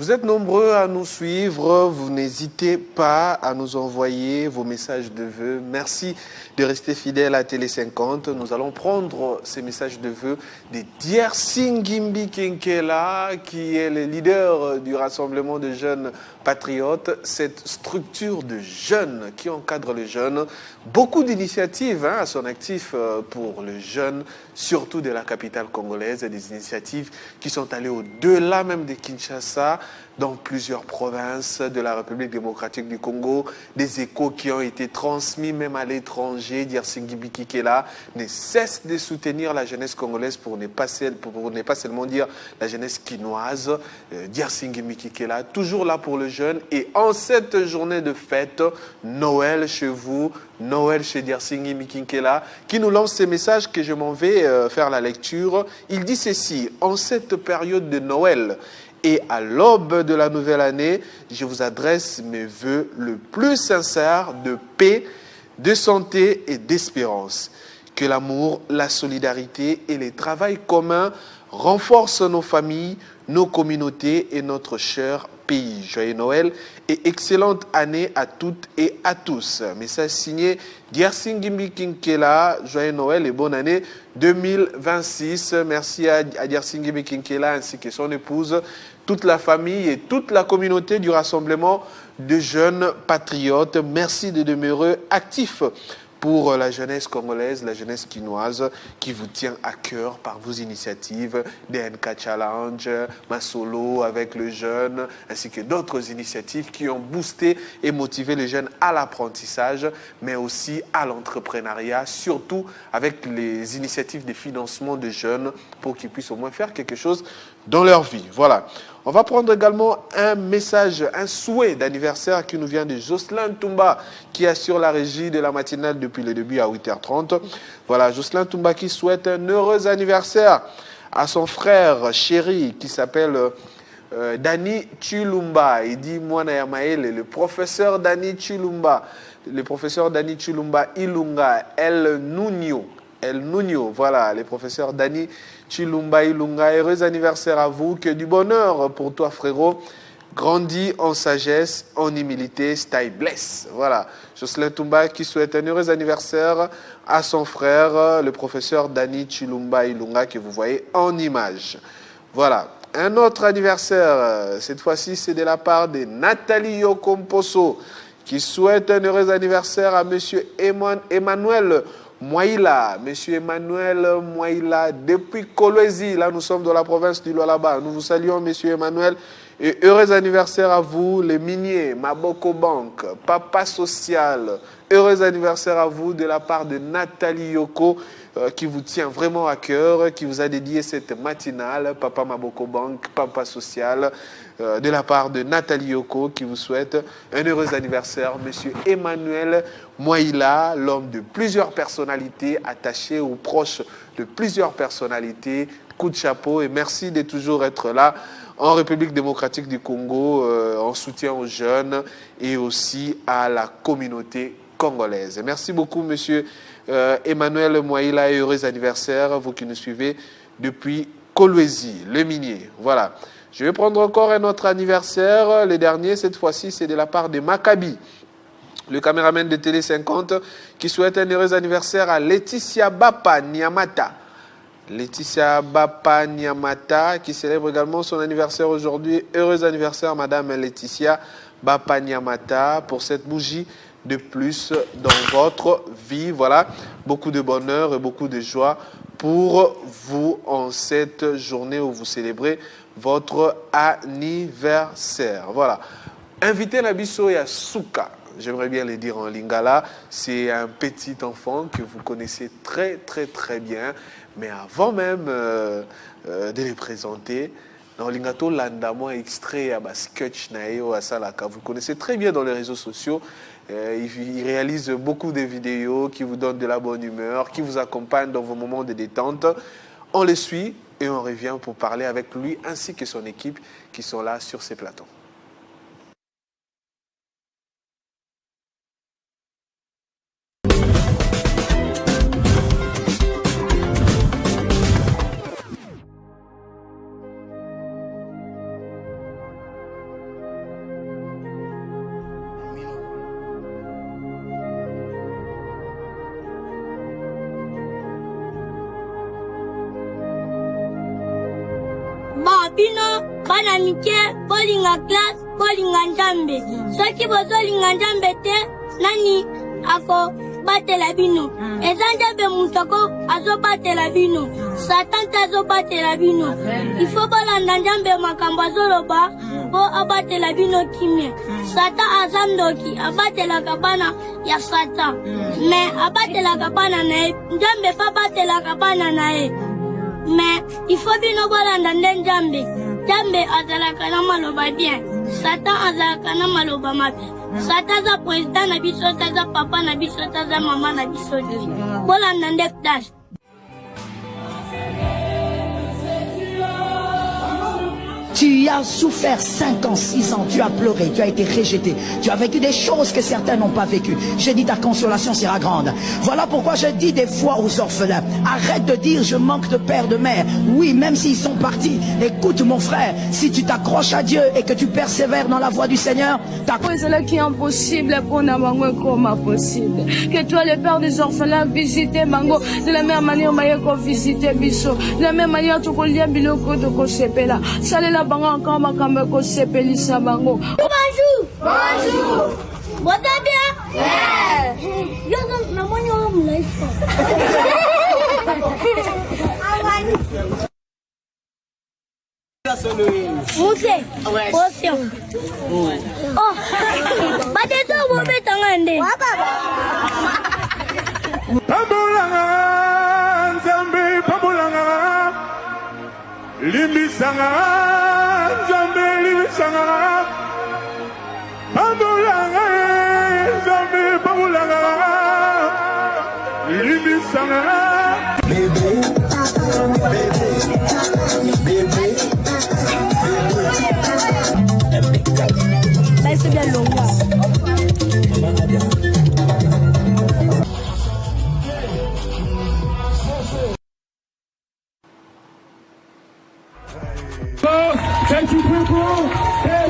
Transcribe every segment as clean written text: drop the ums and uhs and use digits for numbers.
Vous êtes nombreux à nous suivre, vous n'hésitez pas à nous envoyer vos messages de vœux. Merci de rester fidèles à Télé 50. Nous allons prendre ces messages de vœux de Diersing Gimbi Kenkela, qui est le leader du Rassemblement de jeunes patriotes, cette structure de jeunes qui encadre les jeunes. Beaucoup d'initiatives à son actif pour les jeunes, surtout de la capitale congolaise, des initiatives qui sont allées au-delà même de Kinshasa, dans plusieurs provinces de la République démocratique du Congo, des échos qui ont été transmis même à l'étranger. Diersing Gimbi Kenkela ne cesse de soutenir la jeunesse congolaise pour ne pas seulement dire la jeunesse quinoise. Diersing Gimbi Kenkela, toujours là pour le jeune. Et en cette journée de fête, Noël chez vous, Noël chez Diersing Gimbi Kenkela, qui nous lance ces messages que je m'en vais faire la lecture. Il dit ceci: en cette période de Noël et à l'aube de la nouvelle année, je vous adresse mes vœux le plus sincères de paix, de santé et d'espérance. Que l'amour, la solidarité et le travail commun renforcent nos familles, nos communautés et notre cher pays. Joyeux Noël et excellente année à toutes et à tous. Message signé Diersing Gimbi Kenkela. Joyeux Noël et bonne année 2026. Merci à Diersing Gimbi Kenkela ainsi que son épouse, toute la famille et toute la communauté du Rassemblement de jeunes patriotes. Merci de demeurer actifs pour la jeunesse congolaise, la jeunesse quinoise qui vous tient à cœur par vos initiatives, DNK Challenge, Masolo avec le jeune, ainsi que d'autres initiatives qui ont boosté et motivé les jeunes à l'apprentissage, mais aussi à l'entrepreneuriat, surtout avec les initiatives de financement de jeunes pour qu'ils puissent au moins faire quelque chose dans leur vie. Voilà. On va prendre également un message, un souhait d'anniversaire qui nous vient de Jocelyn Toumba, qui assure la régie de la matinale depuis le début à 8h30. Voilà, Jocelyn Toumba qui souhaite un heureux anniversaire à son frère chéri qui s'appelle Dani Chilumba. Il dit Mwana Yamaele, le professeur Dani Chilumba, le professeur Dani Chilumba Ilunga, El Nuno, voilà, les professeurs Dani Chilumba Ilunga. Heureux anniversaire à vous, que du bonheur pour toi frérot, grandis en sagesse, en humilité, stay bless. Voilà, Jocelyn Toumba qui souhaite un heureux anniversaire à son frère, le professeur Dani Chilumba Ilunga, que vous voyez en image. Voilà, un autre anniversaire, cette fois-ci c'est de la part de Nathalie Yokomposo, qui souhaite un heureux anniversaire à monsieur Emmanuel Mouaïla, monsieur Emmanuel Mouaïla, depuis Kolwezi, là nous sommes dans la province du Lualaba. Nous vous saluons, monsieur Emmanuel, et heureux anniversaire à vous, les miniers, Maboko Bank, Papa Social. Heureux anniversaire à vous de la part de Nathalie Yoko, qui vous tient vraiment à cœur, qui vous a dédié cette matinale, Papa Maboko Bank, Papa Social, de la part de Nathalie Yoko, qui vous souhaite un heureux anniversaire, monsieur Emmanuel Mouaïla, l'homme de plusieurs personnalités, attaché ou proche de plusieurs personnalités. Coup de chapeau et merci de toujours être là en République démocratique du Congo, en soutien aux jeunes et aussi à la communauté congolaise. Merci beaucoup, monsieur Emmanuel Mouaïla, et heureux anniversaire, vous qui nous suivez depuis Kolwezi, le minier. Voilà. Je vais prendre encore un autre anniversaire. Le dernier, cette fois-ci, c'est de la part de Maccabi, le caméraman de Télé 50, qui souhaite un heureux anniversaire à Laetitia Bapa Nyamata. Laetitia Bapa Nyamata, qui célèbre également son anniversaire aujourd'hui. Heureux anniversaire, madame Laetitia Bapa Nyamata, pour cette bougie de plus dans votre vie. Voilà, beaucoup de bonheur et beaucoup de joie pour vous en cette journée où vous célébrez votre anniversaire. Voilà. Invité Nabiso Yasuka, j'aimerais bien le dire en lingala, c'est un petit enfant que vous connaissez très très bien, mais avant même de les présenter, dans Lingato Landamo extrait à sketch naeo à Salaka. Vous connaissez très bien dans les réseaux sociaux. Il réalise beaucoup de vidéos qui vous donnent de la bonne humeur, qui vous accompagnent dans vos moments de détente. On les suit et on revient pour parler avec lui ainsi que son équipe qui sont là sur ces plateaux. bino bana mike bolinga classe bolinga Nzambe soki bozolinga Nzambe te nani ako batela bino eza Nzambe mutako azo batela bino Satan azo batela bino il faut bolanda Nzambe makambo azoloba po abatela bino kimia Satan azandoki abatelaka bana ya Satan mais abatelaka bana na Nzambe pa batelaka bana na ye mais il faut bino bolanda Nzambe Nzambe azalaka na maloba bien Satan azalaka na maloba mabe Satan za président na biso za papa na biso za mama na biso bolanda ndek dash. Tu as souffert 5 ans, 6 ans, tu as pleuré, tu as été rejeté, tu as vécu des choses que certains n'ont pas vécues. Je dis ta consolation sera grande. Voilà pourquoi je dis des fois aux orphelins, arrête de dire je manque de père, de mère. Oui, même s'ils sont partis, écoute mon frère, si tu t'accroches à Dieu et que tu persévères dans la voie du Seigneur, c'est là qui est impossible pour n'avoir comme possible. Que toi, le père des orphelins, visiter Mango de la même manière, Mayako visiter Bisso, de la même manière, tu peux lire Biloko de Kosepela. Salut la bango encore ma kameko Sepelisa Bango. Bonjour. Bonjour. Vous allez bien? Oui. Yo non, non, non, non, Moussé, potion. Oh, pas des hommes, vous mettez en inde. Pambolanga, Nzambe, Pambolanga, Limbisanga, Nzambe, Limbisanga, Pambolanga, Nzambe, Pambolanga, Limbisanga. Bébé, Là, c'est bien long. Thank you, people. Hey,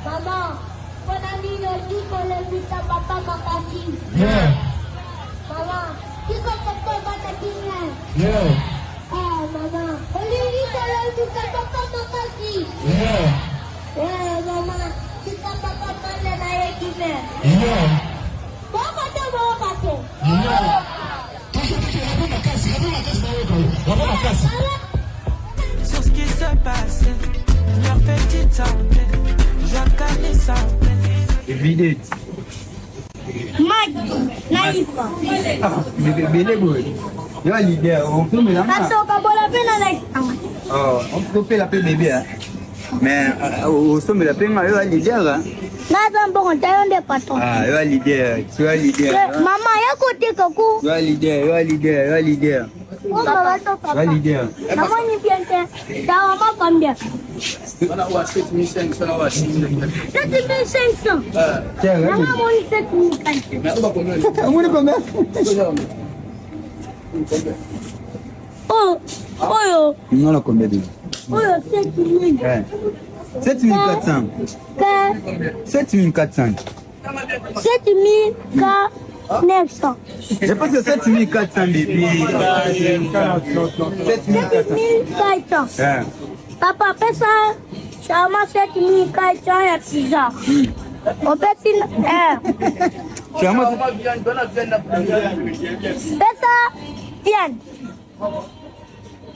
Maman, pendant nini dit qu'on le vit à papa makasi. Yeah. Maman, dit qu'on papa makasi. Yeah. Ah, maman, on lui dit qu'on le vit à papa makasi. Yeah. Yeah, maman, dit qu'on papa makasi. Yeah. Sur ce qui se passe, leur petite santé, je connais ça. Évident. Mag, naïfa. Bébé boy. Yo leader, on peut me la main. Oh, on peut la paix bébé. Mais au sommet la paix, yo leader. Nada bon, t'as un patron. Ah, yo leader, tu es leader. Maman, y'a côté coco. Yo leader, yo leader, yo leader. Yo leader. Maman, ni bien t'es. T'as maman combien? 7500. 7500. Tiens, Maman, mon 7500. on est combien? Oh, oh, Non, la combien de? oh, 7000. 7400. 7400. 7900. Je pense que 7400 bébé. 7400. Papa, fais ça. Ça m'a 7400 et 6 ans. On peut Tu as moi. fais ça. Viens.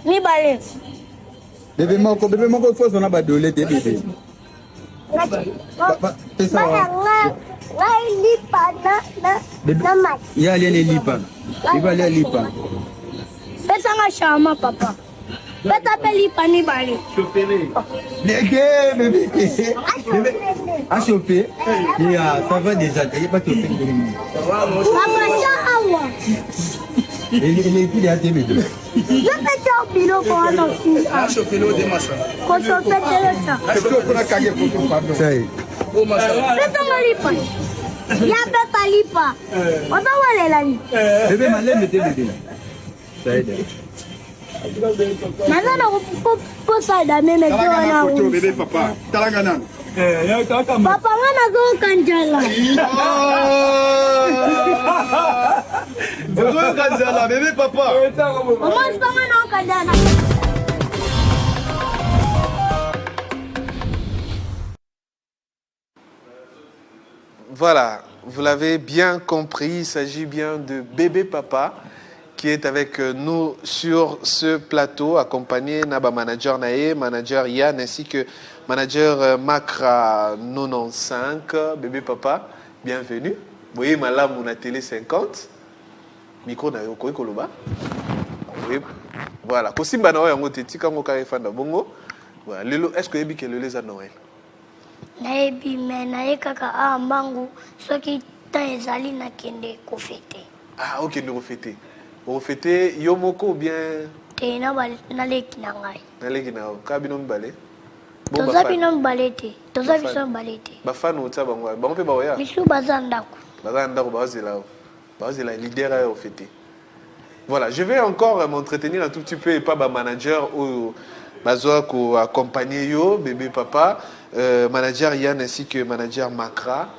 Ni balai. Bébé, mon faut son abadolé, bébé. pesa lipa na match. ya ali lipa iba ali lipa Pesa nga shama papa. Pesa pe lipa ni bali. Bébé, à choper. Ça va déjà, il n'y a pas de choper. Il est plus à tes bébés. Je peux te dire pour un aussi. Ah, choper l'eau des machins. Quand on fait de ça. Ah, choper pour la caguer pour tout pardon. Ça y est. Oh, machin. Pesa nga lipa. Ya pesa lipa. On va voir la lipa. Bébé, ma lèvre était bébé. Ça y est. Maintenant, on peut ça d'amener mes Talagana photo, deux. bébé papa. Talagana. Papa, on a go kanjala. Bonjour Kanzala, bébé papa. On mange pas maintenant kanjala. Voilà, vous l'avez bien compris, il s'agit bien de bébé papa qui est avec nous sur ce plateau, accompagné Naba manager Nae, manager Yann ainsi que manager Makra 95. Bébé papa, bienvenue. Vous voyez ma lame, on a télé 50. Micro na yoko koloba. Oui. Voilà, kosimba na yango tetika ngo kare fanda bongo. Voilà, lelo est-ce que yebi ke lelo za Noël? Naebi me naye kaka ambangu soki tan ezali na kende ko fete. Ah, ok, nous refêter. Vous refêtez Yomoko ou bien Te na leki na ngai. Naleki na kabino mbale. Tozabi na balete. Tozabi so balete. Bafano utsa bangwa. Bango pe baoya. Misu bazandako. Bazanda ko bazela. Bazela leader à refêter. Voilà, je vais encore m'entretenir un tout petit peu et pas ma manager ou bazoa ko accompagner yo bébé papa, manager Yann ainsi que manager Makra.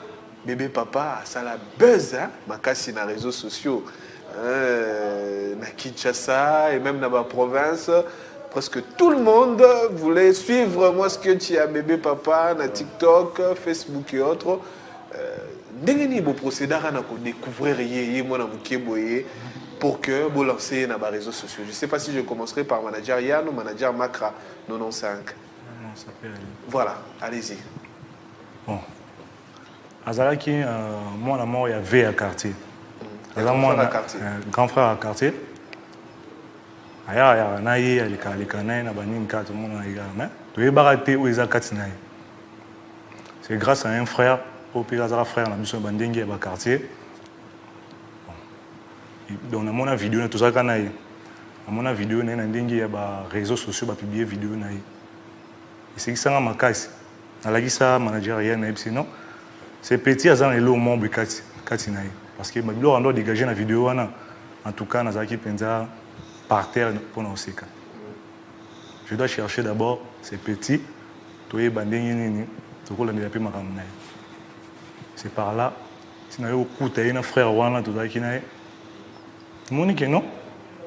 Bébé papa, ça la buzz hein, makasi na réseaux sociaux. Na Kinshasa et même dans ma province, presque tout le monde voulait suivre moi ce que tu as bébé papa, na TikTok, Facebook et autres. Ndengeni bo procéder à découvrir yé moi na mukeboye pour que vous lancez dans les réseaux sociaux. Je ne sais pas si je commencerai par manager Yann ou manager Makra 95. Non, ça peut aller. Voilà, allez-y. Bon. Azalaki, moi, la mort, il y avait à quartier. Grand frère à quartier. Aya naye alika naye na bani nkatu mona igana to yebaraté o ezakati naye. C'est grâce à un frère au pire azara frère na biso bandengi ba quartier. Donc na mona vidéo na to zaka naye. Na mona vidéo na ndengi ya ba réseaux sociaux ba publier vidéo naye. Et c'est ça makasi. Na lagi sa manager rien na non. C'est petit azana elo mombre kati naye. Parce que Babilo a dégagé la vidéo, en tout cas, Nazaki Penza par terre pour nous aussi. Je dois chercher d'abord ces petits, c'est par là, si nous avons écouté un frère Wana, tout le monde dit non.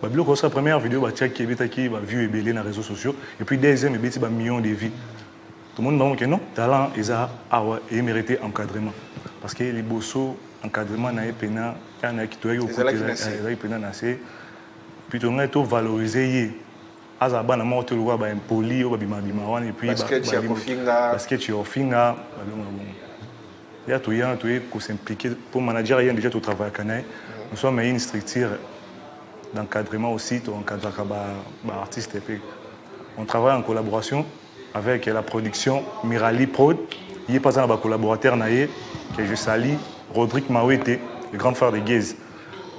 Babilo a sa première vidéo, qui a vu et belé dans les réseaux sociaux, et puis deuxième, il y a millions de vies. Tout le monde dit non, talent, il mérité encadrement. Parce que les bossos, encadrement na epena kana kitoyo ko nasé puis on a tout valorisé azaba na moto lwa ba impoli o ba bima wana et puis parce que tu ofinga ya to ko s'impliquer pour manager rien déjà tout travail canaille nous sommes une structure d'encadrement aussi to encadrer ba artiste et puis on travaille en collaboration avec la production Mirali Prod il est pas un collaborateur naé que je salue Rodrigue Mawete, le grand frère de Guez,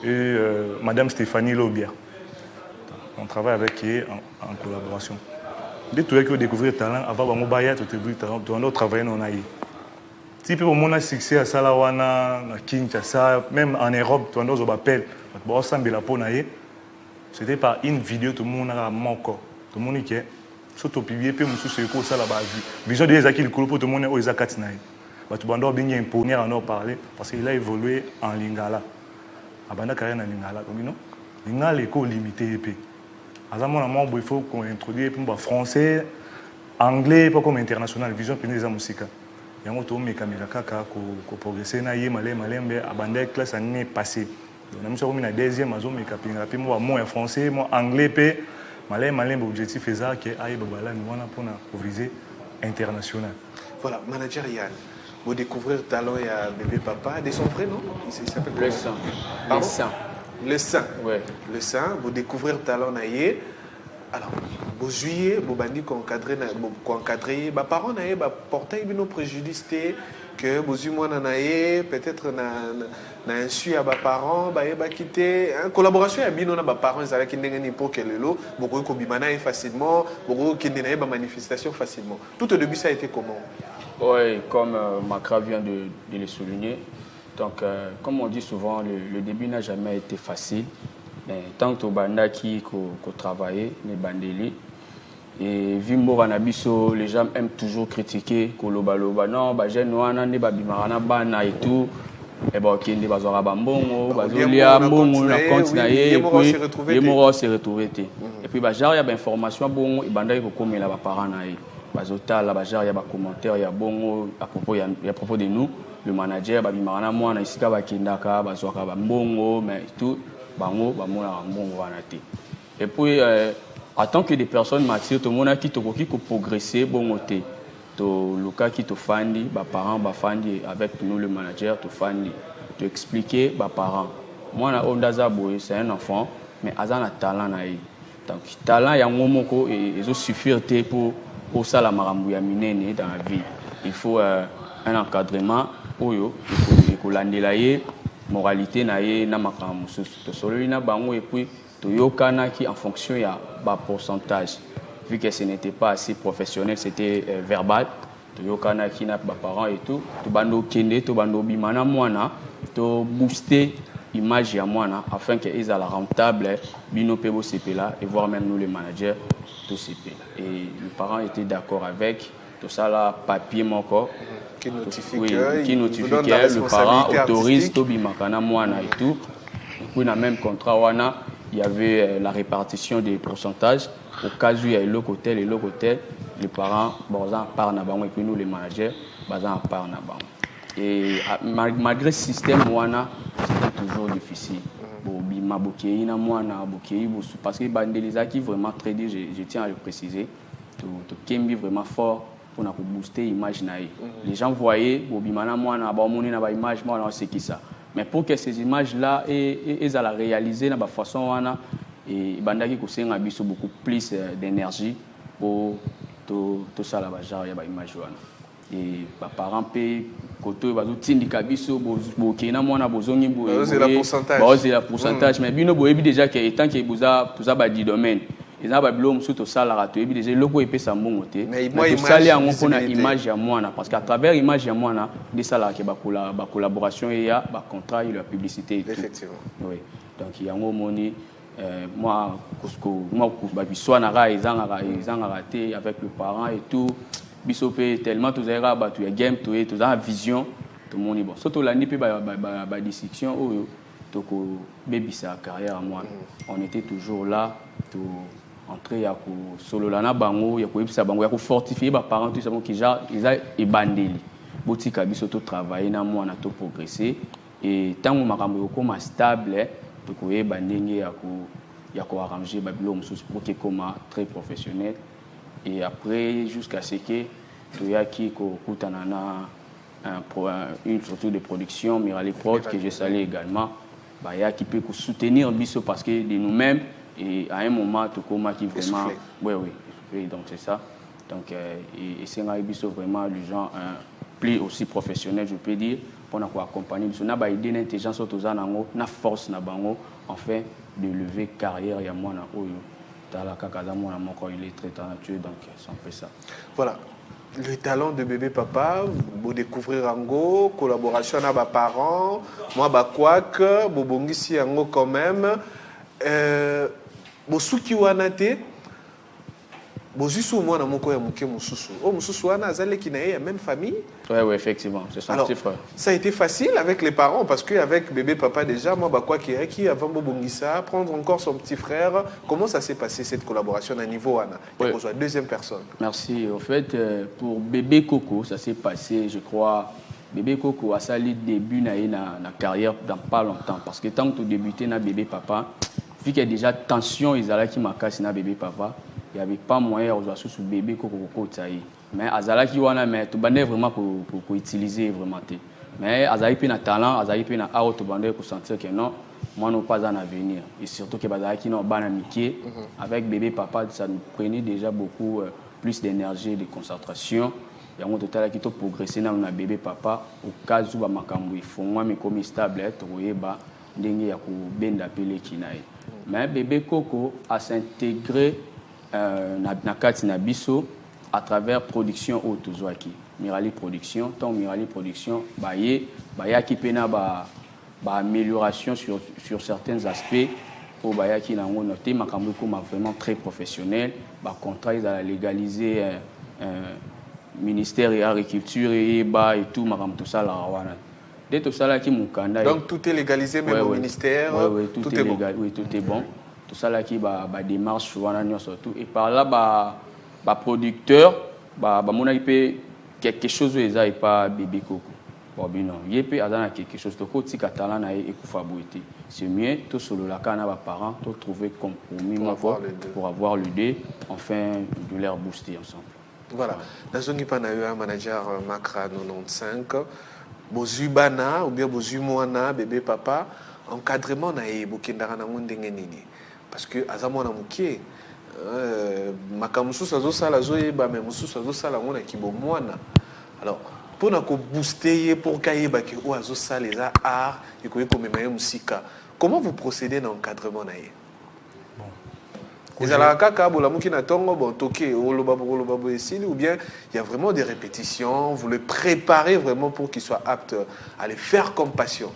et Madame Stéphanie Lobia. On travaille avec eux en collaboration. Dès que vous découvrez le talent, avant de vous découvrir le talent, on doit travailler dans l'AI. Si vous avez un succès à Salawana, à Kinshasa, même en Europe, tout le monde appelle. C'était par une vidéo, tout le monde a manqué. Tout le monde qui est surtout publié, puis nous sommes ça là-bas. Vision de Ezaki, le coup pour tout le monde est Ezakati. Tout le monde est imponé à nous parler parce qu'il a évolué en lingala. Abanda carrière en lingala. Donc non, lingala est limité. Il faut qu'on introduise le français, anglais, pas comme international, vision de la musique. Il y a un peu de caméra qui progresser. Il y a une classe année passée. Nous sommes dans la deuxième maison, mais moi français, moi anglais, malais, objectif est que aille pour la viser international. Voilà, manager Yann. vous découvrir talent et à bébé papa, de son vrai nom, il s'appelle Le Saint. Pardon? Le Saint. Le Saint. Ouais. Le Saint, vous découvrir talent naïe. Alors, vous jouez, vous bandit qu'encadrer, bah parents naïe, bah porter nos préjudices que vous jouez moi naïe, peut-être na insu à bah parents, bah quitter, collaboration à bino na bah parents, ils allaient qui n'engagent pour que le lot, beaucoup qui bimana facilement, beaucoup qui n'engagent pas manifestation facilement. Tout au début ça a été comment? Oui, comme Makra vient de le souligner. Donc, comme on dit souvent, le début n'a jamais été facile. Mais tant que banda qui travaille, les bandeli. Et Vimbo Ranabiso, les gens aiment toujours critiquer Kolobaloba. Non, j'ai noana, ne babimarana bana et tout. Et bon, qui est bazora bambongo, bazolia bongo, na continue et puis les moros se retrouver. Et puis il y a des informations bon, et banda ko comme la parents naïe. Bazota la bajar il y a des commentaires, il y a bon à propos de nous, le manager babimarana moi na isika bakindaka bazwaka bambongo mais tout bango bamona mbongo wanate. Et puis en tant que des personnes matures, tout le monde qui progresser bon côté. To Luka qui te fandi, bah parents bah fandi avec nous le manager te fandi, te expliquer bah parents. Moi na Ondaza boy c'est un enfant mais azan a talent naï. Donc talent ya ngomoko et ils ont suffire pour ça la marambu ya minene dans la vie. Il faut un encadrement oyo il faut landelaye moralité naïe na makamu to solina bango et puis to yokana qui en fonction ya bah pourcentage. Vu que ce n'était pas assez professionnel, c'était verbal. Toyokana qui n'a pas parents et tout. To bando kende, to bando bimana moana, to booster image à moana afin qu'ils soient rentable, bino pebo CP là et voir même nous les managers tout CP. Et les parents étaient d'accord avec tout ça là papier mon corps qui notifie que le parent autorise to bimakana moana et tout. Et puis dans même contrat wana, il y avait la répartition des pourcentages. Au cas où il y a l'autre hôtel et l'autre hôtel, les parents, partent et puis nous les managers, partent. Et malgré ce système, c'était toujours difficile. Parce que les qui vraiment très dit, je tiens à le préciser, qui est vraiment fort pour booster l'image. Les gens voyaient, image, c'est qui ça. Mais pour que ces images-là, ils allaient réaliser de la façon et bandaki kosenga biso beaucoup plus d'énergie pour tout ça la bajar ya ba image wana et ba parents pe koto bazo tindika biso bo kena mwana bozongi bo c'est la pourcentage mais bino boyebi déjà que étant que boza tout ça ba di domaine ils a ba bilo musu to sala rato yebi déjà loko epesa mbongo te mais moi sali yango pona image ya mwana parce qu'à travers image ya mwana de sala ke ba collaboration et ya ba contrat et la publicité et tout. Effectivement. Oui. Donc il y a un moni moi soit ils ont raté avec le parent et tout bisopé tellement tous les rabats tu as game tu as vision tout le monde bon surtout l'année puis ba discussion to ko baby sa carrière à moi on était toujours là to entrer à ko solo lana bango ya ko ebisa bango ya ko fortifier ba parents tout ça qui genre ils a ebandeli botika biso to travailler na moi na to progresser et tant que makambo yo comme stable donc oui bandenge ya ko arranger babilo mususu pour que comme très professionnel et après jusqu'à ce que tu y a qui ko kutana na une structure de production Mirali Prod que je salue également bah ya qui peut soutenir biso parce que de nous-mêmes et à un moment tout comme qui vraiment oui donc c'est ça donc et c'est un biso vraiment les gens plus aussi professionnels je peux dire pour accompagner biso na ba idée d'intelligence autoza nango na force na bango enfin de lever carrière ya mwana oyo tala kakaza mwana moko il est très talentueux donc c'est un peu ça. Voilà. Le talent de bébé papa, vous découvrir Ango, collaboration avec les parents, moi bakwak, vous bongisi Ango quand même. Vous souki wanate, vous juste moi na moko ya muke mususu. Oh mususu wana azale ki na ye même famille. Oui effectivement, c'est son petit frère. Ça a été facile avec les parents parce que avec bébé papa déjà moi quoi qui avant bongisa prendre encore son petit frère. Comment ça s'est passé cette collaboration à niveau wana? Pour la deuxième personne. Merci. En fait pour bébé Coco, ça s'est passé je crois bébé Coco a sali début na carrière dans pas longtemps parce que tant que tu débutais na bébé papa, vu qu'il y a déjà tension ils allaient qui m'a cassé na bébé papa. Il n'y avait pas moyen de jouer sur bébé Coco Tsaï. mais azalaki wana mais to bandé vraiment pour utiliser vraiment té mais azali pe na talent azali pe na art to bandé pour sentir que non moi non pas en avenir et surtout que bazalaki non bana miké avec bébé papa ça nous prenait déjà beaucoup plus d'énergie et de concentration et on total qui to progresser na bébé papa au cas où ba makambo ifongwa mais comme stable to yeba ndenge ya ko benda pele kinaye mais bébé Coco a s'intégré na kati na biso à travers production autozoaki Mirali production tant Mirali production baya ki pena ba amélioration sur certains aspects au baya ki na ngona te makambo ko vraiment très professionnel ba contrat ils a légalisé ministère de l'agriculture et tout makambo tout ça la wana de tout ça là qui mukanda donc tout est légalisé même au ministère oui, tout est légal bon. Oui tout est bon tout ça là qui ba démarche wana surtout et par là ba producteur ba mona ipe quelque chose eza et pas bébé Coco bon non yepé azana quelque chose to ko tika talent na ekufa boité c'est mieux tout solo la kana ba parents to trouver compromis pour avoir l'idée enfin de leur booster ensemble voilà nazongi pa na yo manager Macra 95 bozui bana ou bien bozui mwana bébé papa encadrement na bokendaka na ndenge nini parce que azamona mukie makamusu sazo sala zoyeba mais musu sazo sala ngona kibomwana alors pour na ko booster pour kayeba ke o azo sala les art et ko komema musika comment vous procédez dans l'encadrement na ye bon ezala kaka bola muki na tongo bon toké oloba esili ou bien il y a vraiment des répétitions vous le préparez vraiment pour qu'il soit apte à les faire comme passion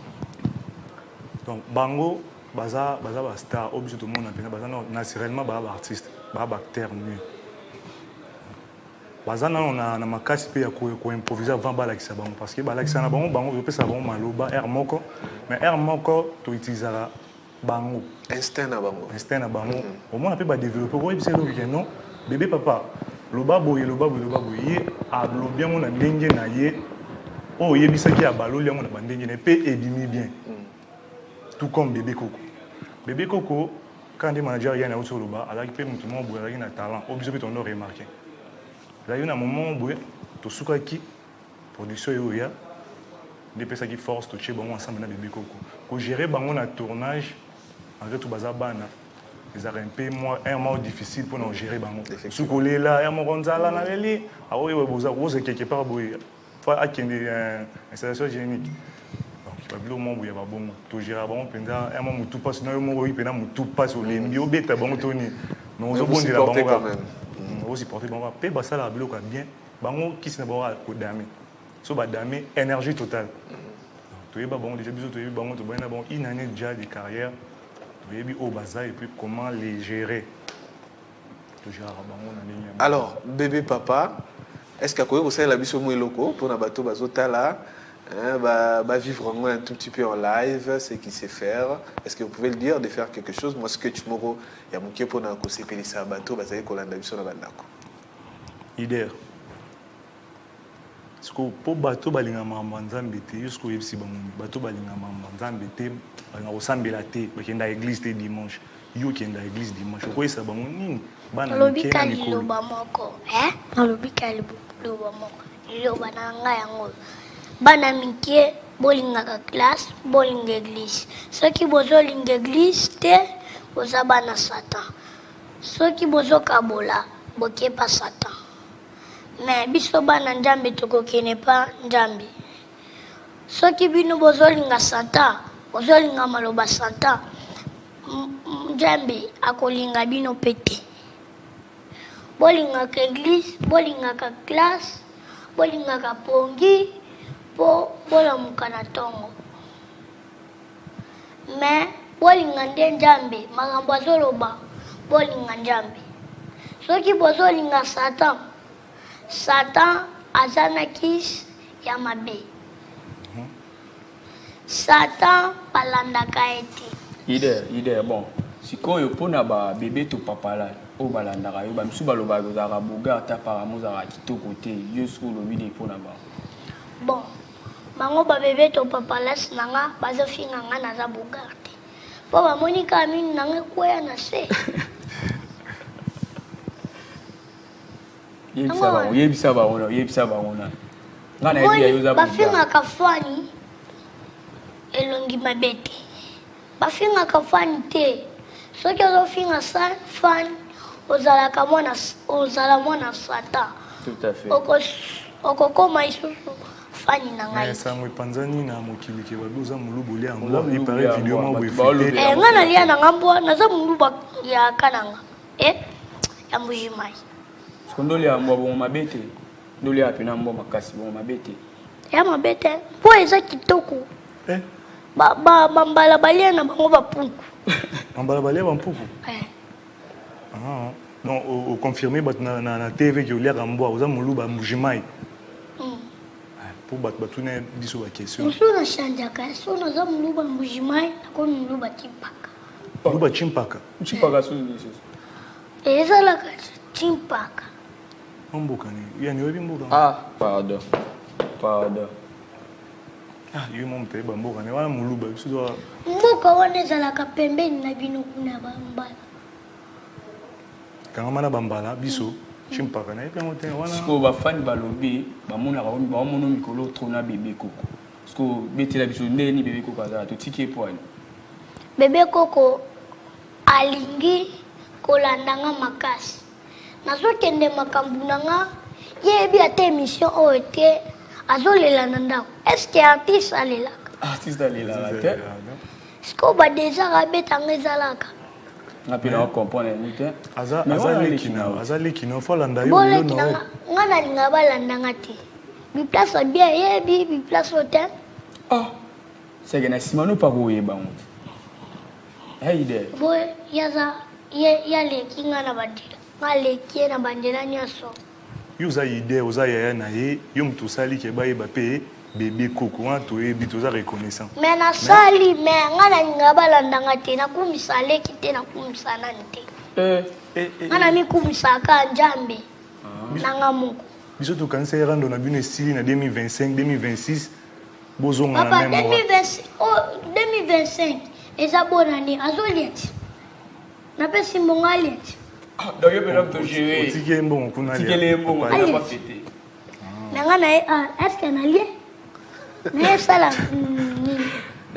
donc bango baza ba star obligé tout le monde na baza naturellement ba artiste ba acteur mieux baza na makasi pe ya ko improviser avant ba la kisa bango parce que ba la kisa na bango je pesa bango maloba air moko mais air moko to utilisera bango instinct na bango au moins on peut ba développer ko ebise lobi non bébé papa loba boye ye a lo bien mon ndenge na ye o yebisa ki abalo liango na bandenge ne pe ebimi bien tout comme bébé Coco. Bébé Coco, quand des managers viennent à Otoloba, alors qu'il peut monter mon bout, il a un talent, obligé de ton remarquer. Là, il y a un moment où tu soukas qui production est là, des personnes qui forcent de tuer bon ensemble avec Bébé Coco. Pour gérer bon un tournage, en fait tout bazar bana. Ils ont un mois difficile pour nous gérer bon. Sous collé là, un mois Gonzala na leli, ah oui vous quelque part boy, faut acquérir installation génique. Babilo mo buya babongo to gera bon penza un moment tout passe na mo oui pena tout passe au lembi obeta bon toni mais on bon dira bon quand même on supporter bon pe basa la bilo ka bien bango qui se na bon ko dame so ba dame énergie totale to yeba bon déjà biso to yeba bon to bona bon une année déjà de carrière to yebi au baza et puis comment les gérer to gera bango na ligne alors bébé papa est-ce que vous savez la biso mo eloko pour na bato bazotala vivre un tout petit peu en live, c'est qu'il sait faire. Est-ce que vous pouvez le dire, de faire quelque chose? Moi, ce que tu m'auras, il y a mon qui est pour nous conseiller ça bateau, vous savez qu'on a d'habitude dans la bandako. Idée. Parce que pour bateau, balinga mambanzambe te, jusqu'au yepsi bateau balinga mambanzambe te, balinga osambe la te, bakenda église te dimanche. Yo kenda église dimanche. Ko yesa bango nini? Bana lobika liloba moko, lobika liloba moko. Liloba na nga yango. Bana mikie bolingaka classe bolinga église soki bozolinga église te boza bana satan soki bozokabola bokepa satan mais biso bana nzambe tokokene pa nzambe soki bino bozolinga satan bozolinga maloba satan nzambe akolinga bino pete bolingaka église bolingaka classe bolingaka pongi bola mukana tongo mais bolinga nde nzambe makambo azoloba bolinga nzambe soki bozolinga satan aza na kisi ya mabe satan balandaka ete idée bon sikoyo mpona babebe to papa la oyo balandaka yo bamisu balobaka ozalaka boga ata paramo ozalaka kitoko te yo soki olobi de mpona bango bon bango babebe to papalasi na nga bazofinga nga naza bogar te mpo bamoni kaka mini na nga ekwea na se yebisa bango na bafingaka fani elongi mabete bafingaka fani te soki ozofinga fani ozala mwana satan okokoma isusu fani na ngai sango epanzani na mokili ke baluza molubu lia yango ipare video mo boefete nga nalia na nga mbwa naza moluba ya kananga ya mbujimai ndolia mbwa bongo mabete ndolia pena mbwa makasi bongo mabete ya mabete mpo eza kitoko bambala balia na bango bampuku bambala balia bampuku non oconfirme bato na tv ke oliaka mbwa oza moluba mbujimai po bato batuna biso baquestion mosu nachanjaka so naza moluba mbujimai nakoni moluba chimpaka moluba chimpaka ezalaka chimpaka mboka ni yani oyebi mboka pardon yo mo mteba mboka ni wana moluba biso mboka wana ezalaka pembeni na bino kuna bambala kanga mana bambala biso chimpaka na yepe mote wana sko bafani balobi bamona mikolo trona bebe koko sko betela biso ndeni bebe koko azala totiki epoani bebe koko alingi kolandanga makasi nazokende makambo na nga yebi ata émission oyo te azolela na ndako estce artiste alelaka te siko badesar abetanga ezalaka ngapena wakomprendre ni te aza lekina fo alanda yo bolekinanga nga nalinga balandanga te biplace bien yebi biplace o te seke na nsima no pa koyeba ngo heide boye yaleki nga na bandela nga leki ye na bandela nyonso yo oza ide oza yaya na ye yo moto osali ke bayeba mpe bebe koko wana toyebi toza reconnaissant me nasali me nga nalinga balandanga te nakumisa aleki te nakumisa nani te nga na mikumisaka nzambe nanga moko biso tokanisa ye rando na bino esili na 2025 2026 bozonga na papa 2025 eza bonane azolia ti napesi mbongo alia ti donc yo pena togere otiki ye mbongo kuna tikele mbongo aya fete me nga na ye estce nalie na ye sala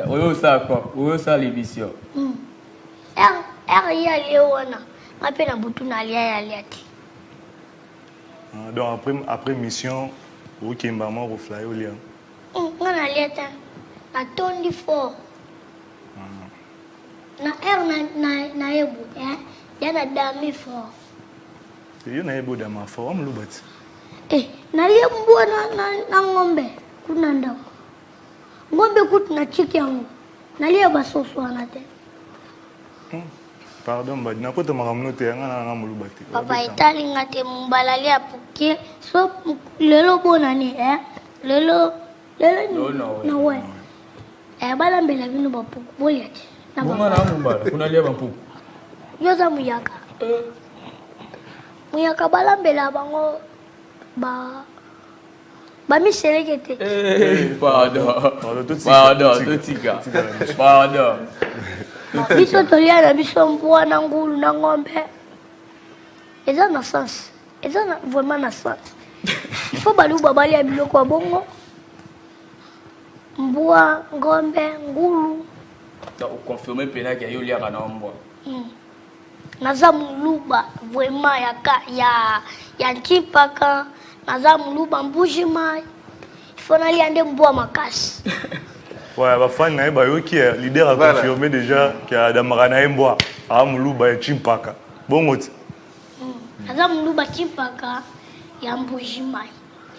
oyo osala quoi oyo osala émission ye alie wana nga mpe na butu na alia ye alia ti donc après mission okemba mwa kofly olia nga na alia te natondi fort na na yebu ya na dami fort yo na yebu dama fort amuluba ti nalie mbwa na ng'ombe kuna ndako ng'ombe kutu na chiki yango nalie basoso wana te pardon badi nakota makambo no te yanga nanga moluba te papa etalinga te mbala lia puke so lelo bonani lelo na we balambela bino bapuku bolia te kuna lia bampuku yoza muyaka muyaka balambela bango bamiseleke te pardon biso tolia na biso mbwa na ngulu na ng'ombe eza na sens eza vraiment na sens ifo baluba balia biloko ya bongo mbwa ng'ombe ngulu oconfirme pena ke yo liaka na mbwa naza muluba vraiment ya nchipaka naza muluba mbujimai ifo nalia nde mbwa makasi ouais bafani na ye bayoki leader aconfirme déjà ke adamaka na ye mbwa aa moluba ya chimpaka bongo ti naza muluba chimpaka ya mbujimai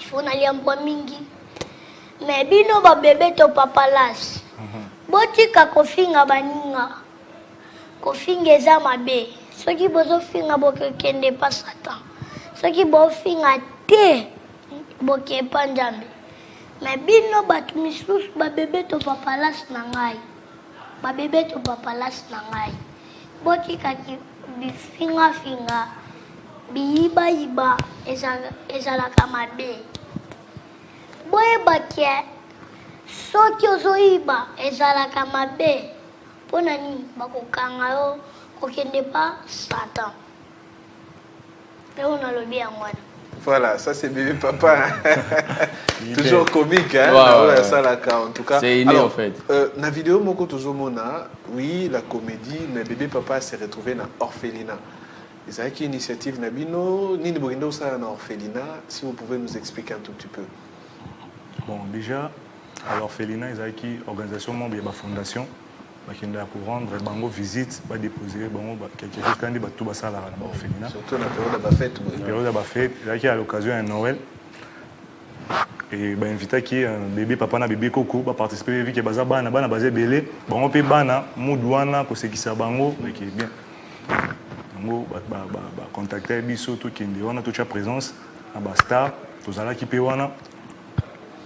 ifo nalia mbwa mingi me bino babebe to papalasi botika kofinga baninga kofinga eza mabe soki bozofinga bokekende pa satan soki bofinga te bokepa nzambe me bino bato misusu babebe to papalasi na ngai babebe to papalasi na ngai botikaki bifingafinga biyibayiba ezalaka mabe boyebaki soki ozoyiba ezalaka mabe mpo na nini bakokanga yo kokende pa satan eyo nalobi yango wana Voilà, ça c'est bébé papa. Toujours comique, hein? Ouais. Ça, là, en tout cas. C'est inné, en fait. La vidéo, Moko Tozomona, oui, la comédie, mais bébé papa s'est retrouvé dans l'orphelinat. Ils ont une initiative Nabino, Nini Borindo, ça dans l'orphelinat. Si vous pouvez nous expliquer un tout petit peu. Bon, déjà, à l'orphelinat, ils ont une organisation membre de la fondation. Qui pour rendre bango visite, pas déposer quelque chose quand ils tout ça là dans l'orphelinat. Surtout la période de la fête. La période de la fête, là qui à l'occasion de Noël. Et invité qui bébé papa na bébé coco va participer vu que baza bana basé belé bango pe bana mudwana ko sekisa bango mais qui est bien. Bango ba contacter biso tout qui ndi wana tout cha présence à Basta, tout ça là qui pe wana.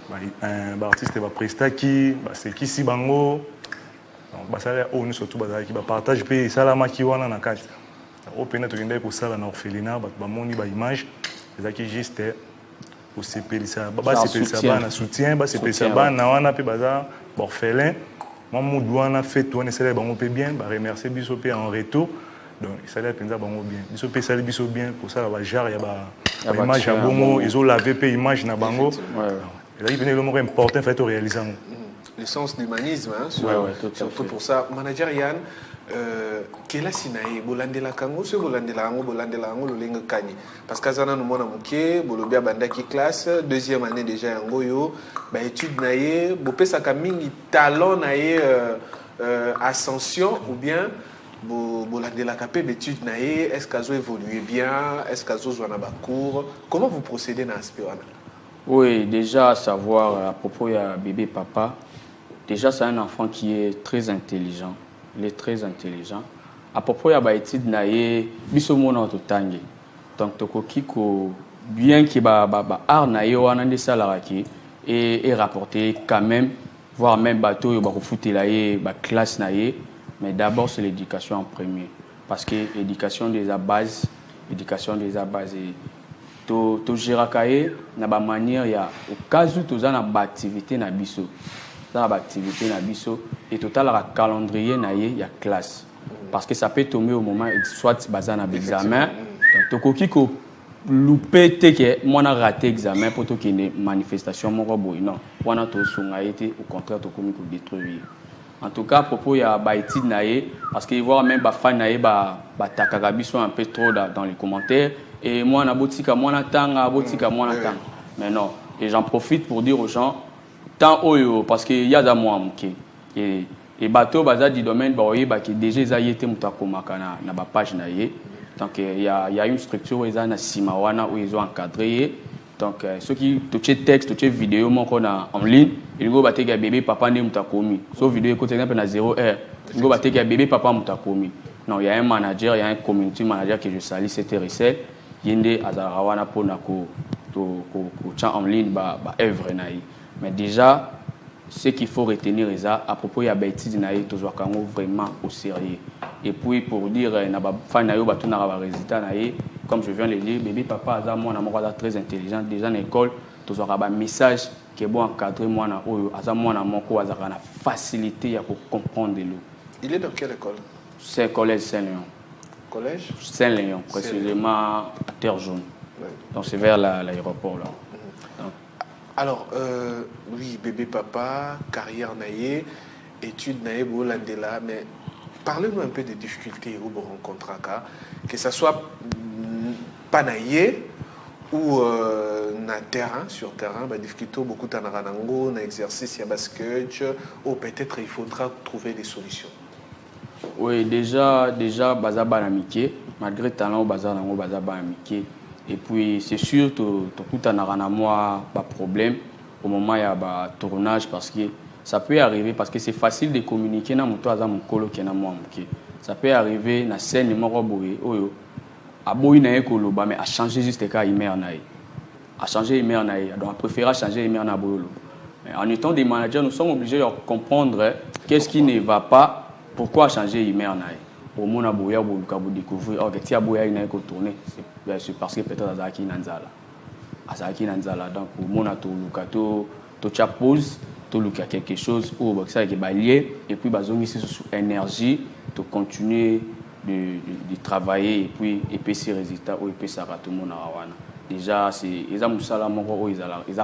Ba artiste ba presta qui ba sekisi bango. Basala on surtout bazala qui ba partage pe sala maki wana na kati au pena to ndai ko sala na orphelinat ba moni ba image ezaki juste pour sepelisa ba sepelisa bana soutien ba sepelisa bana wana pe baza orphelin moi mudwana fait tourner sala bango pe bien ba remercier biso pe en retour donc sala penza bango bien biso pe sala biso bien pour ça ba jar ya ba image ya bongo ils ont lavé pe image na bango ezaki pena le mot important fait réaliser le sens d'humanisme, hein, surtout pour ça. Manager Yann, quelle sinaï, bolandela kango, ce bolandela ango, le lingue kani. Parce que Zana nous mona mouké, bolobia banda qui classe, deuxième année déjà en goyo, bah étude naïe, bopé sa kaming talent naïe ascension ou bien bolandela kapé d'étude naïe, est-ce qu'azo évolué bien, est-ce qu'azo joana ba cours, comment vous procédez dans ce pays? Oui, déjà à savoir à propos de bébé papa. Déjà, c'est un enfant qui est très intelligent. Il est très intelligent. À propos de l'étude, il y a un tangi. Donc, bien qu'il y ait un et rapporter quand même, voire même bateau, il y a une classe. Mais d'abord, c'est l'éducation en premier. Parce que l'éducation des bases, to jirakaye na ba manière ya au cas où tu as une activité na biso. Et total la calendrier na y a classe parce que ça peut tomber au moment soit bazana examen donc tokoki ko loupé te que moi na raté examen pour to qui une manifestation mon robot non wana to sunga été au contraire to komi ko détruire en tout cas à propos ya ba étude na ye parce que voir même ba fan na ye ba takaka biso un peu trop dans les commentaires et moi na botika moi na tanga botika moi na tanga mais non et j'en profite pour dire aux gens tant oyo parce que y a da moi mke et bateau baza du domaine ba oyeba ki déjà za yete mutakomaka na ba page na ye donc il y a une structure eza na sima wana où ils ont encadré donc ceux qui touché texte touché vidéo moko na en ligne il go bateka bébé papa ne mutakomi so vidéo ko exemple na 0h il go bateka bébé papa mutakomi non il y a un manager il y a un community manager que je salue c'était Ricel yende azara wana pona ko en ligne ba œuvre na yi. Mais déjà, ce qu'il faut retenir à propos de la bêtise, c'est toujours vraiment au sérieux. Et puis pour dire, comme je viens de le dire, bébé papa, moi, très intelligent, déjà à l'école, toujours un message qui est bon encadré, moi, na facilité pour comprendre l'eau. Il est dans quelle école? C'est le collège Saint-Léon. Collège Saint-Léon, précisément à Terre Jaune. Ouais. Donc c'est vers l'aéroport là. Alors, oui, bébé papa, carrière naïe, études naïe, bolandela, mais parlez-nous un peu des difficultés où vous rencontrez, que ce soit pas naïe ou na terrain, sur terrain, bah, difficulté beaucoup de naranango, na exercice, ya basket, ou peut-être il faudra trouver des solutions. Oui, déjà, baza banamike, malgré talent, baza nango, baza banamike. Et puis, c'est sûr, tout a moi pas problème au moment où il y a un tournage parce que ça peut arriver, parce que c'est facile de communiquer dans mon colo qui est dans moi. Ça peut arriver dans la scène de mon robot, mais à changer juste le cas, à changer l'email, donc à préférer changer l'email. Mais en étant des managers, nous sommes obligés de comprendre qu'est-ce qui ne va pas, pourquoi changer l'email. Au moins, vous découvrir que si vous avez tourné, c'est parce que peut-être Azaki Nanzala. Donc, au moins, tu as pause, tu as quelque chose où ça est lié, et puis, tu as sur énergie, tu continuer de travailler, et puis ces résultats, ou et puis ça va tout le monde. déjà, ils ont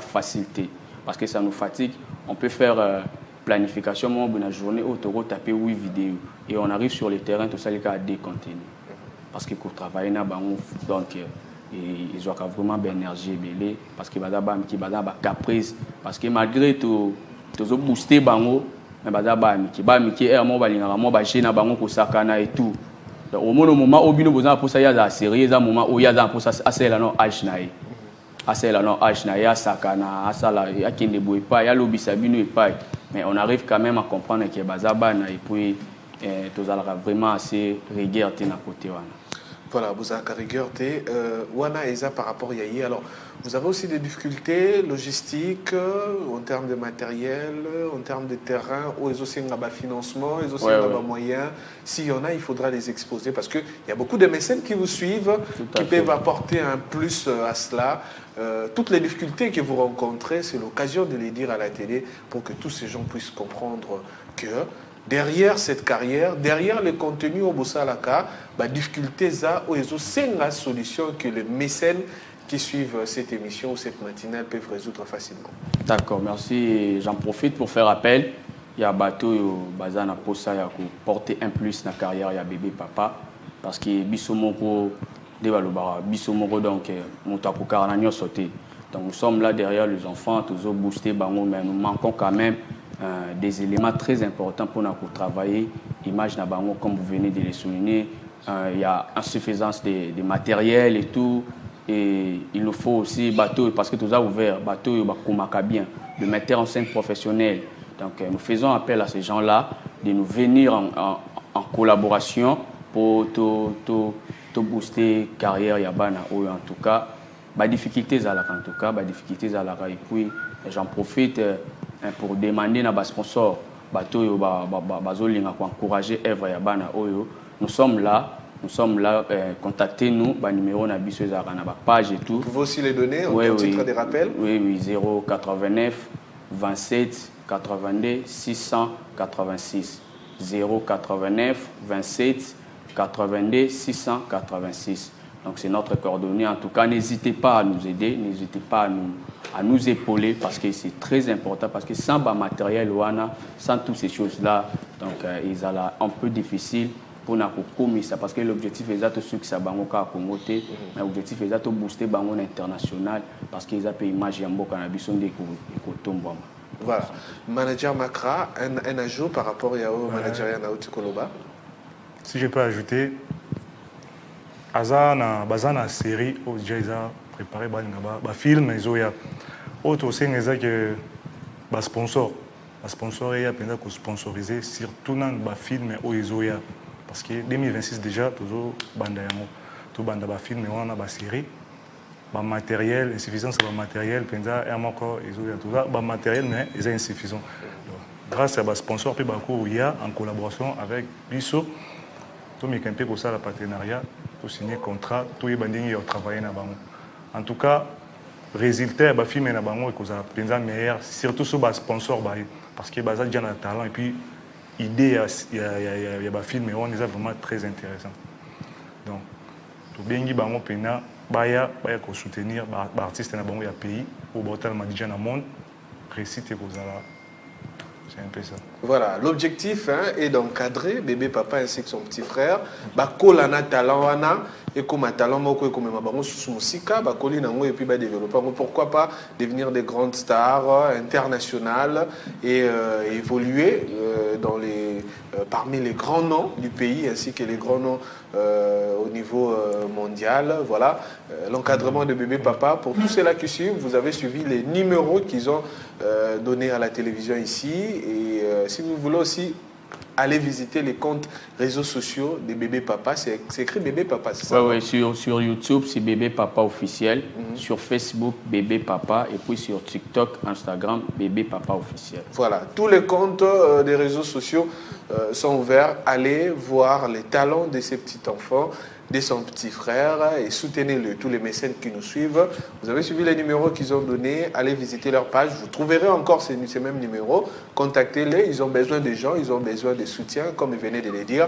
facilité. Parce que ça nous fatigue. On peut faire planification de la journée, on taper 8 vidéos. Et on arrive sur le terrain, tout ça, les cas à décontenir. Parce que pour travailler, donc, ils ont vraiment de l'énergie. Parce que ils ont caprice. Parce que malgré tout, ils ont boosté, mais ils ont et tout. Au moment où ils ont posé la série, ils ont posé mais on arrive quand même à comprendre que Bazabana et puis tout ça vraiment assez rigueur à côté. Voilà, vous avez rigueur. Wana Eza par rapport à Yahi. Alors, vous avez aussi des difficultés logistiques en termes de matériel, en termes de terrain, ou aussi un financement, et aussi un moyen. S'il y en a, il faudra les exposer parce qu'il y a beaucoup de mécènes qui vous suivent, qui peuvent apporter un plus à cela. Toutes les difficultés que vous rencontrez, c'est l'occasion de les dire à la télé pour que tous ces gens puissent comprendre que derrière cette carrière, derrière le contenu au Bossalaka, la difficulté c'est une solution que les mécènes qui suivent cette émission ou cette matinale peuvent résoudre facilement. D'accord, merci. J'en profite pour faire appel. Il y a bateau bazana pour ça, il y a porter un plus dans la carrière, il y a bébé papa parce que bisomoko donc sauté. Donc nous sommes là derrière les enfants, toujours boostés, mais nous manquons quand même des éléments très importants pour nous travailler. Image na bango comme vous venez de les souligner, il y a insuffisance de matériel et tout. Et il nous faut aussi bateau parce que tout a ouvert bateau bien, de mettre en scène professionnel. Donc nous faisons appel à ces gens-là de nous venir en collaboration pour tout booster carrière yabana ou en tout cas difficultés à la difficultés à la et puis j'en profite pour demander à nos sponsors bateau bazolinga pour encourager Eva yabana oyo. Nous sommes là, contactez-nous, numéro na biso na page et tout. Vous pouvez aussi les donner en titre de rappel. Oui, 089 27 82 686. 089 27 82 686. Donc c'est notre coordonnée. En tout cas, n'hésitez pas à nous aider, n'hésitez pas à nous épauler parce que c'est très important. Parce que sans matériel, sans toutes ces choses-là, donc ils sont un peu difficile. Pour ça parce que l'objectif est de ceux qui sont à promoter, mais l'objectif est de booster bango international parce qu'ils ont image en beau cannabis de voilà. Manager Makra, un ajout par rapport au manager Yanaouti Koloba. Si je peux ajouter, Azana bazana série où déjà ils ont préparé ba film ils ont ya autre aussi ils que ba sponsor il y a pendant que sponsoriser surtout dans ba film où ils ont ya parce que 2026 déjà toujours banda yango tout banda ba film on a ba série ba matériel insuffisance ba matériel pendant et encore ils ont tout ça ba matériel mais ils sont insuffisant grâce à ba sponsor puis ba ko il y a en collaboration avec Bisso tout mais un peu pour ça la partenariat pour signer contrat tout y banding y travailler na bango en tout cas résultat ba film na bango et ça pendant meilleur surtout sur ba sponsor ba parce que ba ça déjà na talent et puis idée il y a des films mais on est vraiment très intéressant donc tout bien qui bango pena baya ko soutenir ba artiste na bango ya pays au botal madija na monde récite ko zala c'est un peu ça. Voilà, l'objectif est d'encadrer bébé papa ainsi que son petit frère. Bakolana talent wana et comme talent moko et comme mabango sous musika, bakoli nango et puis ba développer. Pourquoi pas devenir des grandes stars internationales et évoluer parmi les grands noms du pays ainsi que les grands noms au niveau mondial. Voilà, l'encadrement de bébé papa. Pour tous ceux-là qui suivent, vous avez suivi les numéros qu'ils ont donnés à la télévision ici. Et si vous voulez aussi aller visiter les comptes réseaux sociaux des bébés papa, c'est écrit bébé papa, c'est ça? Oui, sur YouTube, c'est bébé papa officiel. Sur Facebook, bébé papa. Et puis sur TikTok, Instagram, bébé papa officiel. Voilà, tous les comptes des réseaux sociaux sont ouverts. Allez voir les talents de ces petits enfants, de son petit frère et soutenez-le. Tous les mécènes qui nous suivent, vous avez suivi les numéros qu'ils ont donnés, allez visiter leur page, vous trouverez encore ces mêmes numéros, contactez-les, ils ont besoin de gens, ils ont besoin de soutien, comme ils venaient de le dire.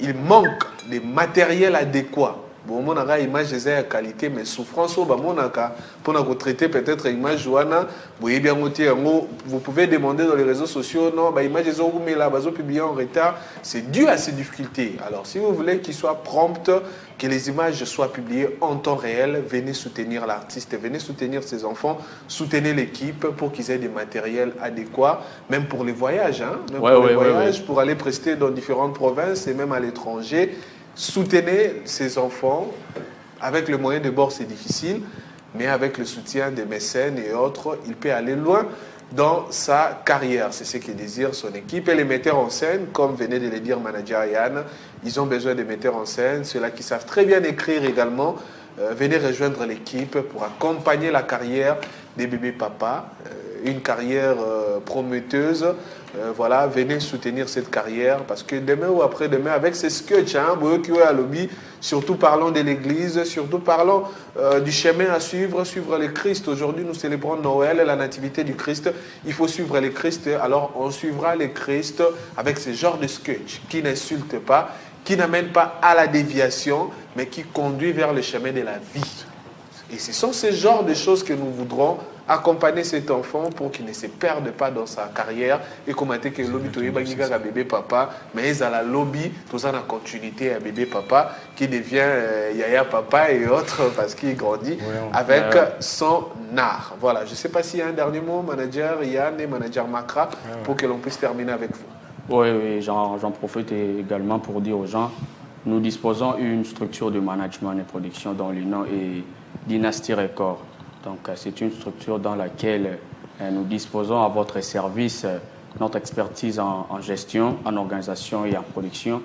Il manque des matériels adéquats bon mon a image de qualité mais souffrance au ba monaka pour na traiter peut-être image wana boye bien motier vous pouvez demander dans les réseaux sociaux non ba image des mais là bazo publié en retard, c'est dû à ces difficultés. Alors si vous voulez qu'il soit prompt, que les images soient publiées en temps réel, venez soutenir l'artiste, venez soutenir ses enfants, soutenez l'équipe pour qu'ils aient des matériels adéquats, même pour les voyages, hein, même pour les voyages, pour aller prester dans différentes provinces et même à l'étranger. Soutenez ces enfants. Avec le moyen de bord, c'est difficile, mais avec le soutien des mécènes et autres, il peut aller loin dans sa carrière. C'est ce que désire son équipe. Et les metteurs en scène, comme venait de le dire manager Yann, ils ont besoin de metteurs en scène, ceux-là qui savent très bien écrire également. Venez rejoindre l'équipe pour accompagner la carrière des bébés papas, une carrière prometteuse. Voilà, venez soutenir cette carrière parce que demain ou après-demain, avec ces sketchs, hein, surtout parlons de l'église, surtout parlons du chemin à suivre, suivre le Christ. Aujourd'hui, nous célébrons Noël, la nativité du Christ. Il faut suivre le Christ. Alors, on suivra le Christ avec ce genre de sketch qui n'insulte pas, qui n'amène pas à la déviation, mais qui conduit vers le chemin de la vie. Et ce sont ces genres de choses que nous voudrons accompagner cet enfant pour qu'il ne se perde pas dans sa carrière et commenter que lobby toyeba bébé papa mais ils à la lobby tout ça en continuité à bébé papa qui devient yaya papa et autres parce qu'il grandit avec son art. Voilà, je ne sais pas s'il y a un dernier mot, manager Yann et manager Makra, pour que l'on puisse terminer avec vous. Oui, j'en profite également pour dire aux gens, nous disposons d'une structure de management et production dont le nom est Dynasty Record. Donc, c'est une structure dans laquelle nous disposons à votre service notre expertise en gestion, en organisation et en production,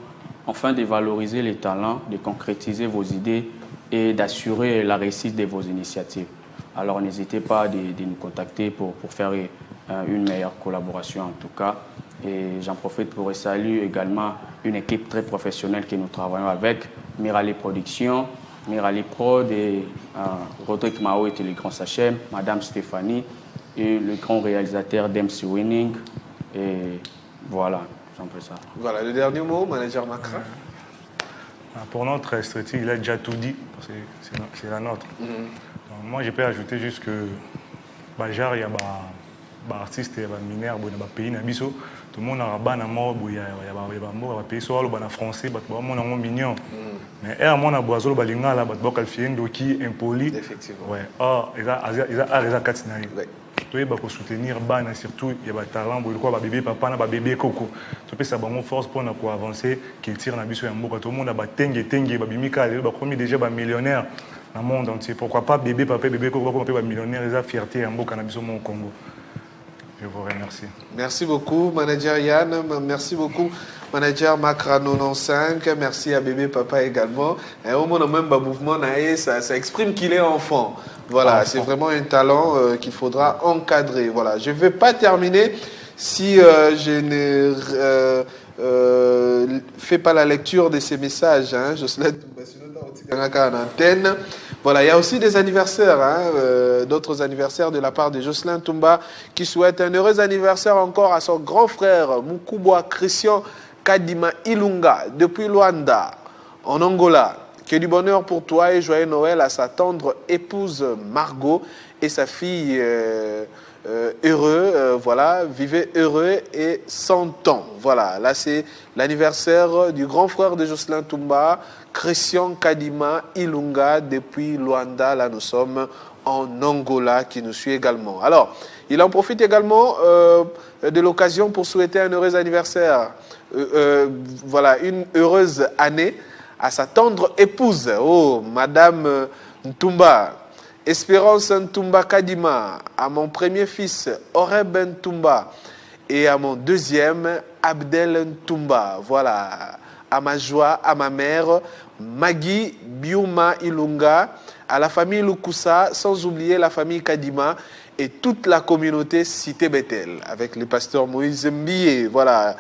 afin de valoriser les talents, de concrétiser vos idées et d'assurer la réussite de vos initiatives. Alors, n'hésitez pas de nous contacter pour faire une meilleure collaboration en tout cas. Et j'en profite pour saluer également une équipe très professionnelle que nous travaillons avec, Mirali Productions, Mirali Prod et Rodrigue Mao était le grand Sachem, Madame Stéphanie et le grand réalisateur d'MC Winning. Et voilà, c'est un peu ça. Voilà, le dernier mot, manager Makra. Pour notre stratégie, il a déjà tout dit, c'est la nôtre. Donc, moi, je peux ajouter juste que Bajar, il y a des artistes, il y a des mineurs, il y a des pays, tout le monde a un mot, il y a des pays, soit en français, il y a des mignon. Mais il y a des boiseaux, il y a des impoli. Effectivement. Ouais. Il y a des katinari. Tu peux soutenir Bana, surtout il y a des talents, il y a des bébés papa, des bébés coco. Tu peux savoir mon force pour avancer, qu'il tire dans le monde. Tout le monde a des tengue, des déjà des millionnaires dans le monde entier. Pourquoi pas bébé papa, bébé coco, des millionnaires, ils ont fierté en Congo. Je vous remercie. Merci beaucoup, manager Yann. Merci beaucoup, manager Makra 95. Merci à bébé papa également. Et au moins, même mouvement, ça exprime qu'il est enfant. Voilà, c'est vraiment un talent qu'il faudra encadrer. Voilà, je ne vais pas terminer si je ne fais pas la lecture de ces messages. Hein. Je souhaite en antenne. Voilà, il y a aussi des anniversaires, hein, d'autres anniversaires de la part de Jocelyn Toumba qui souhaite un heureux anniversaire encore à son grand frère Mukubwa Christian Kadima Ilunga depuis Luanda, en Angola. Que du bonheur pour toi et joyeux Noël à sa tendre épouse Margot et sa fille heureux, voilà, vivez heureux et 100 ans. Voilà, là c'est l'anniversaire du grand frère de Jocelyn Toumba, Christian Kadima Ilunga depuis Luanda. Là nous sommes en Angola qui nous suit également. Alors, il en profite également de l'occasion pour souhaiter un heureux anniversaire, voilà, une heureuse année à sa tendre épouse, Madame Ntumba, Espérance Ntumba Kadima, à mon premier fils, Oreb Ntumba, et à mon deuxième, Abdel Ntumba. Voilà, à ma joie, à ma mère, Magui Biuma Ilunga, à la famille Lukusa, sans oublier la famille Kadima et toute la communauté Cité Bethel, avec le pasteur Moïse Mbié. Voilà,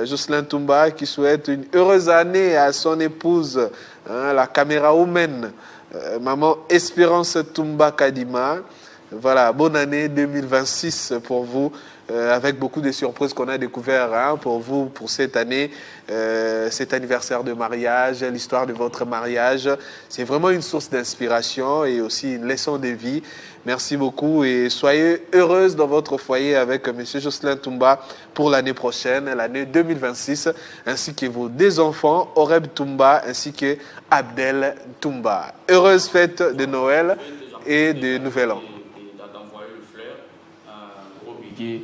Jocelyn Toumba qui souhaite une heureuse année à son épouse, hein, la caméra humaine, maman Espérance Toumba Kadima, Voilà, bonne année 2026 pour vous, avec beaucoup de surprises qu'on a découvertes pour vous, pour cette année, cet anniversaire de mariage, l'histoire de votre mariage. C'est vraiment une source d'inspiration et aussi une leçon de vie. Merci beaucoup et soyez heureuse dans votre foyer avec M. Jocelyn Toumba pour l'année prochaine, l'année 2026, ainsi que vos deux enfants, Oreb Toumba ainsi que Abdel Toumba. Heureuse fête de Noël et de Nouvel An.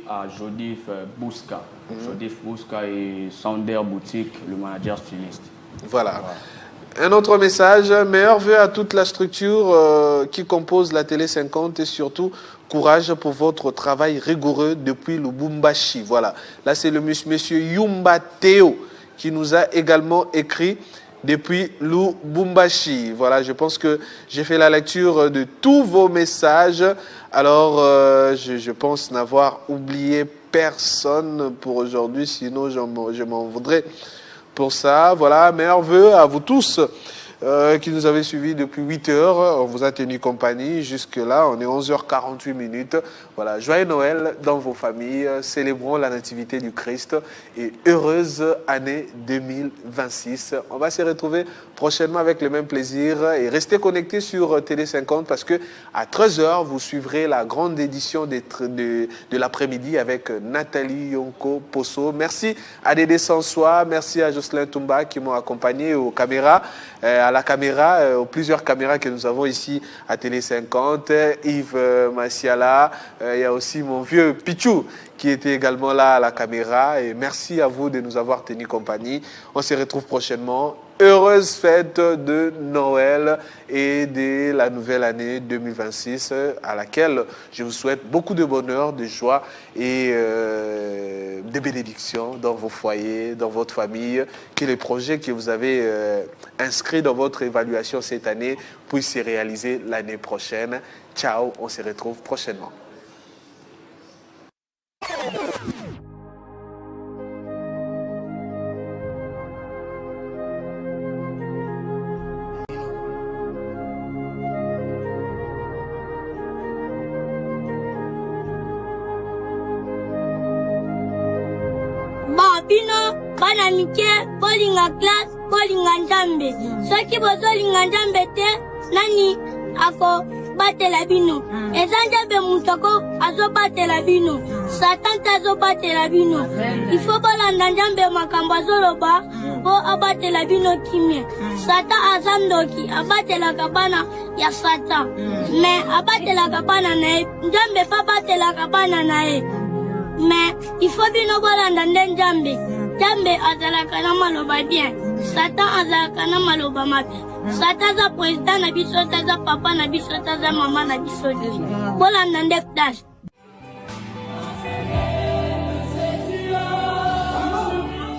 À Jodif Bouska. Jodif Bouska et Sander Boutique, le manager styliste. Voilà. Un autre message, meilleurs vœux à toute la structure qui compose la Télé 50 et surtout courage pour votre travail rigoureux depuis Lubumbashi. Voilà. Là, c'est le monsieur Yumba Théo qui nous a également écrit depuis Lubumbashi. Voilà, je pense que j'ai fait la lecture de tous vos messages. Alors, je pense n'avoir oublié personne pour aujourd'hui, sinon je m'en voudrais pour ça. Voilà, meilleurs vœux à vous tous qui nous avez suivis depuis 8 heures. On vous a tenu compagnie jusque-là. On est 11h48 minutes. Voilà, joyeux Noël dans vos familles. Célébrons la nativité du Christ et heureuse année 2026. On va se retrouver prochainement avec le même plaisir et restez connectés sur Télé 50 parce que à 13h, vous suivrez la grande édition de l'après-midi avec Nathalie Yonko Posso. Merci à Dédé Sansois, merci à Jocelyn Toumba qui m'ont accompagné aux caméras, à la caméra, aux plusieurs caméras que nous avons ici à Télé 50, Yves Massiala, il y a aussi mon vieux Pichou qui était également là à la caméra et merci à vous de nous avoir tenu compagnie. On se retrouve prochainement. Heureuse fête de Noël et de la nouvelle année 2026 à laquelle je vous souhaite beaucoup de bonheur, de joie et de bénédictions dans vos foyers, dans votre famille. Que les projets que vous avez inscrits dans votre évaluation cette année puissent se réaliser l'année prochaine. Ciao, on se retrouve prochainement. Bino bana mike bolinga class bolinga njambe soki bozolinga njambe te nani ako batela bino ezanja be mutoko azobatela bino satan azobatela bino ifo bolanda njambe makambo azoloba bo abatela bino kimia satan azandoki abatelaka bana ya satan me abatelaka bana na ye njambe pa batelaka bana na ye mais il faut bien bolanda nde njambe njambe azalaka na maloba bien satan azalaka na maloba mabe satan aza président na biso taza papa na biso taza mama na biso bolanda nde place.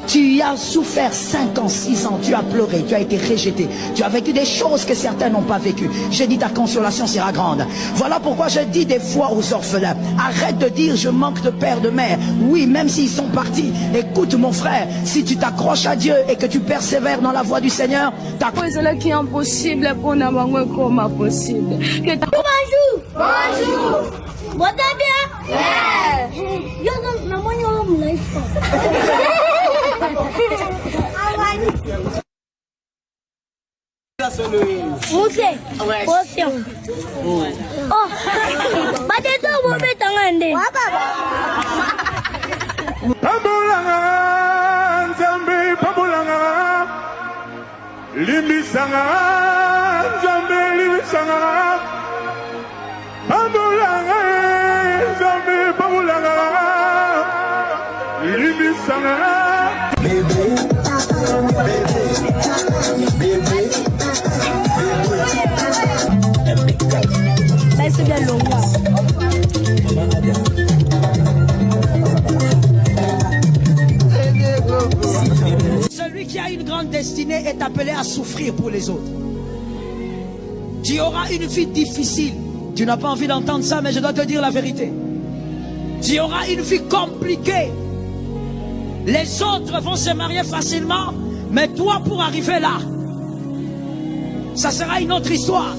Tu as souffert 5 ans, 6 ans, tu as pleuré, tu as été rejeté, tu as vécu des choses que certains n'ont pas vécues. Je dis ta consolation sera grande. Voilà pourquoi je dis des fois aux orphelins, arrête de dire je manque de père, de mère. Oui, même s'ils sont partis, écoute mon frère, si tu t'accroches à Dieu et que tu persévères dans la voie du Seigneur, c'est là qui est impossible pour nous comme possible. Bonjour. Bonjour. Vous allez bien? Yeah. Yo non moi yo life. Moussé, potion. Oh, bateto vous mettez en inde. Pambolanga, Nzambe, Pambolanga, Limbisanga, Nzambe, Limbisanga, Pambolanga, Nzambe, Pambolanga, Limbisanga. Celui qui a une grande destinée est appelé à souffrir pour les autres. Tu auras une vie difficile. Tu n'as pas envie d'entendre ça, mais je dois te dire la vérité. Tu auras une vie compliquée. Les autres vont se marier facilement, mais toi pour arriver là, ça sera une autre histoire.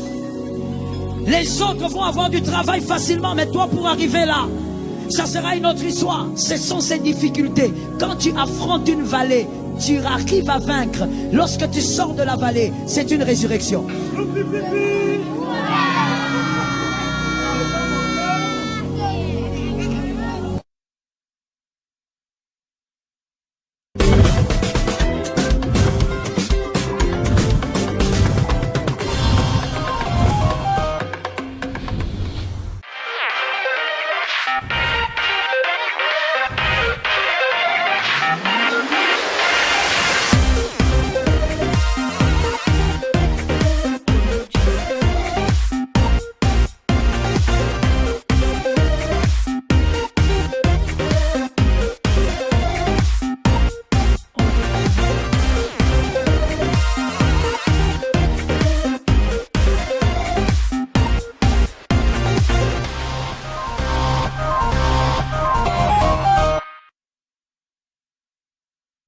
Les autres vont avoir du travail facilement, mais toi, pour arriver là, ça sera une autre histoire. Ce sont ces difficultés. Quand tu affrontes une vallée, tu arrives à vaincre. Lorsque tu sors de la vallée, c'est une résurrection.